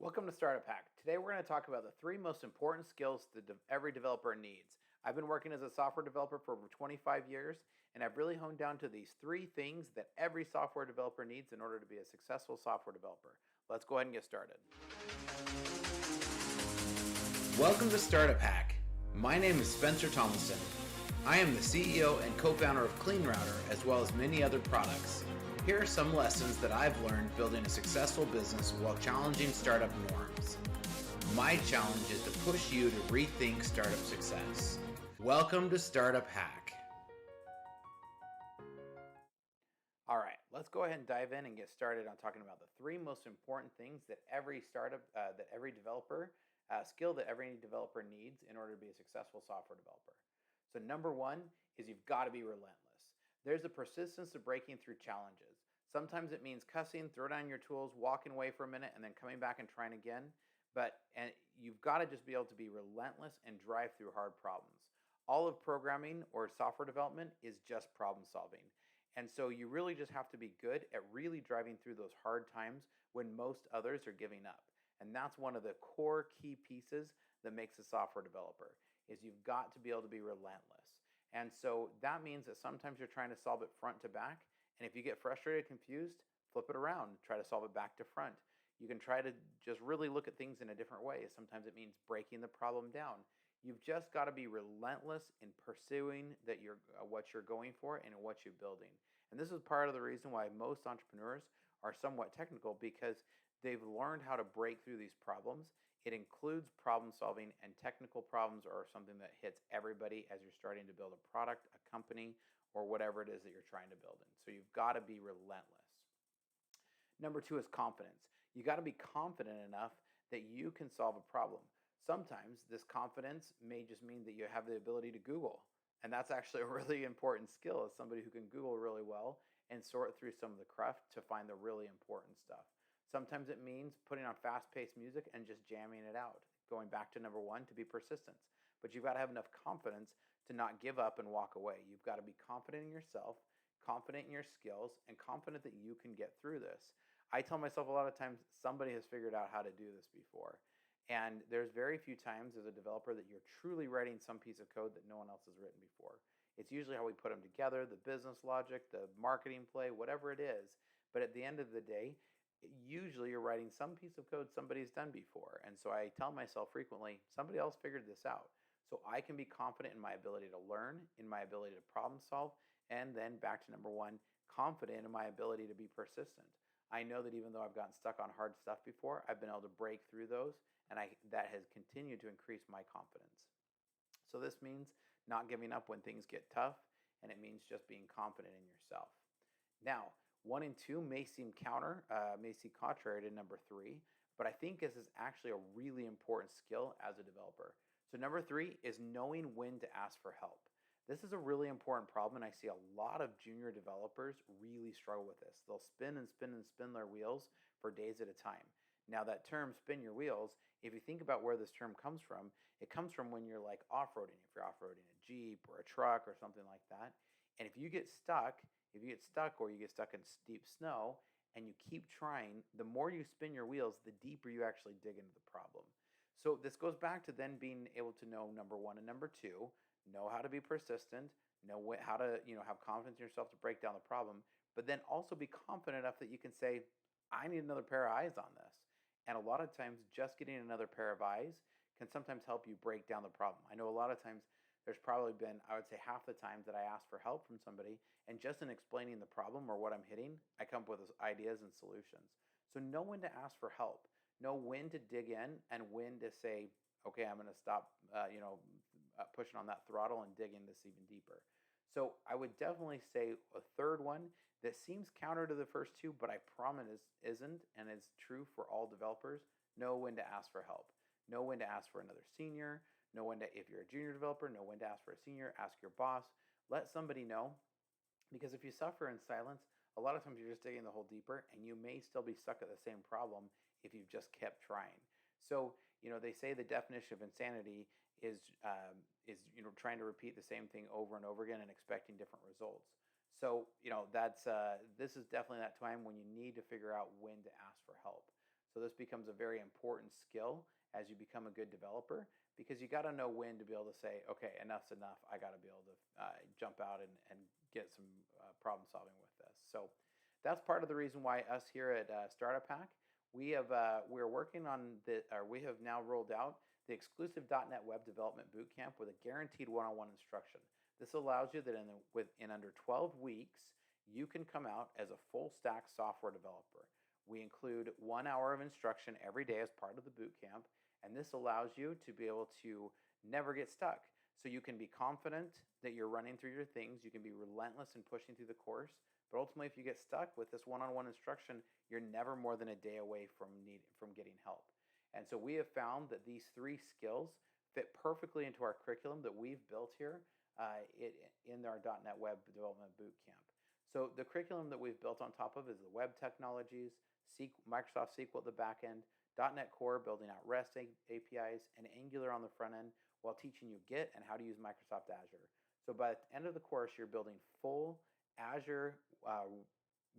Welcome to Startup Hack. Today we're going to talk about the three most important skills that every developer needs. I've been working as a software developer for over 25 years, and I've really honed down to these three things that every software developer needs in order to be a successful software developer. Let's go ahead and get started. Welcome to Startup Hack. My name is Spencer Tomlinson. I am the CEO and co-founder of CleanRouter, as well as many other products. Here are some lessons that I've learned building a successful business while challenging startup norms. My challenge is to push you to rethink startup success. Welcome to Startup Hack. All right, let's go ahead and dive in and get started on talking about the three most important things that every startup, that every developer, skill that every developer needs in order to be a successful software developer. So number one is you've got to be relentless. There's a persistence to breaking through challenges. Sometimes it means cussing, throw down your tools, walking away for a minute, and then coming back and trying again. And you've got to just be able to be relentless and drive through hard problems. All of programming or software development is just problem solving. And so you really just have to be good at really driving through those hard times when most others are giving up. And that's one of the core key pieces that makes a software developer is you've got to be able to be relentless. And so that means that sometimes you're trying to solve it front to back. And if you get frustrated, confused, flip it around, try to solve it back to front. You can try to just really look at things in a different way. Sometimes it means breaking the problem down. You've just got to be relentless in pursuing what you're going for and what you're building. And this is part of the reason why most entrepreneurs are somewhat technical because they've learned how to break through these problems. It includes problem solving, and technical problems are something that hits everybody as you're starting to build a product, a company, or whatever it is that you're trying to build in. So you've got to be relentless. Number two is confidence. You got to be confident enough that you can solve a problem. Sometimes this confidence may just mean that you have the ability to Google. And that's actually a really important skill as somebody who can Google really well and sort through some of the cruft to find the really important stuff. Sometimes it means putting on fast-paced music and just jamming it out. Going back to number one, to be persistent. But you've got to have enough confidence to not give up and walk away. You've got to be confident in yourself, confident in your skills, and confident that you can get through this. I tell myself a lot of times somebody has figured out how to do this before. And there's very few times as a developer that you're truly writing some piece of code that no one else has written before. It's usually how we put them together, the business logic, the marketing play, whatever it is. But at the end of the day, usually you're writing some piece of code somebody's done before. And so I tell myself frequently, somebody else figured this out. So I can be confident in my ability to learn, in my ability to problem solve, and then back to number one, confident in my ability to be persistent. I know that even though I've gotten stuck on hard stuff before, I've been able to break through those, and that has continued to increase my confidence. So this means not giving up when things get tough, and it means just being confident in yourself. Now, one and two may seem contrary to number three, but I think this is actually a really important skill as a developer. So number three is knowing when to ask for help. This is a really important problem, and I see a lot of junior developers really struggle with this. They'll spin and spin and spin their wheels for days at a time. Now, that term, spin your wheels, if you think about where this term comes from, it comes from when you're like off-roading. If you're off-roading a Jeep or a truck or something like that, and if you get stuck or you get stuck in deep snow and you keep trying, the more you spin your wheels, the deeper you actually dig into the problem. So this goes back to then being able to know number one and number two, know how to be persistent, know how to have confidence in yourself to break down the problem, but then also be confident enough that you can say, I need another pair of eyes on this. And a lot of times, just getting another pair of eyes can sometimes help you break down the problem. I know a lot of times there's probably been, I would say, half the times that I ask for help from somebody, and just in explaining the problem or what I'm hitting, I come up with ideas and solutions. So know when to ask for help, know when to dig in, and when to say, okay, I'm going to stop, pushing on that throttle and dig into this even deeper. So I would definitely say a third one that seems counter to the first two, but I promise isn't, and is true for all developers. Know when to ask for help. Know when to ask for another senior. Know when to, if you're a junior developer, know when to ask for a senior. Ask your boss. Let somebody know, because if you suffer in silence, a lot of times you're just digging the hole deeper, and you may still be stuck at the same problem if you've just kept trying. So they say the definition of insanity is trying to repeat the same thing over and over again and expecting different results. So that's this is definitely that time when you need to figure out when to ask for help. So this becomes a very important skill as you become a good developer, because you got to know when to be able to say, okay, enough's enough. I got to be able to jump out and get some problem solving with this. So that's part of the reason why us here at Startup Hack, we're working on we have now rolled out the exclusive .NET Web Development Bootcamp with a guaranteed one-on-one instruction. This allows you that in under 12 weeks, you can come out as a full stack software developer. We include 1 hour of instruction every day as part of the bootcamp, and this allows you to be able to never get stuck. So you can be confident that you're running through your things. You can be relentless in pushing through the course. But ultimately, if you get stuck with this one-on-one instruction, you're never more than a day away from getting help. And so we have found that these three skills fit perfectly into our curriculum that we've built here in our .NET Web Development Bootcamp. So the curriculum that we've built on top of is the web technologies, Microsoft SQL at the back end, .NET Core building out REST APIs, and Angular on the front end, while teaching you Git and how to use Microsoft Azure. So by the end of the course, you're building full Azure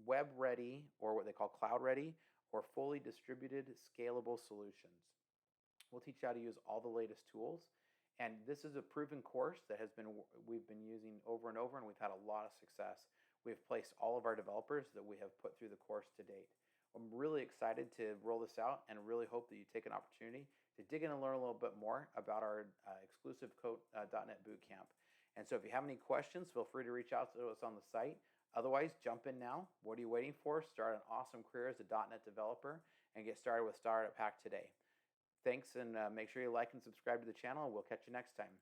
web ready, or what they call cloud ready, or fully distributed scalable solutions. We'll teach you how to use all the latest tools. And this is a proven course that we've been using over and over, and we've had a lot of success. We've placed all of our developers that we have put through the course to date. I'm really excited to roll this out, and really hope that you take an opportunity to dig in and learn a little bit more about our exclusive .NET Bootcamp. And so if you have any questions, feel free to reach out to us on the site. Otherwise, jump in now. What are you waiting for? Start an awesome career as a .NET developer and get started with Startup Hack today. Thanks, and make sure you like and subscribe to the channel. We'll catch you next time.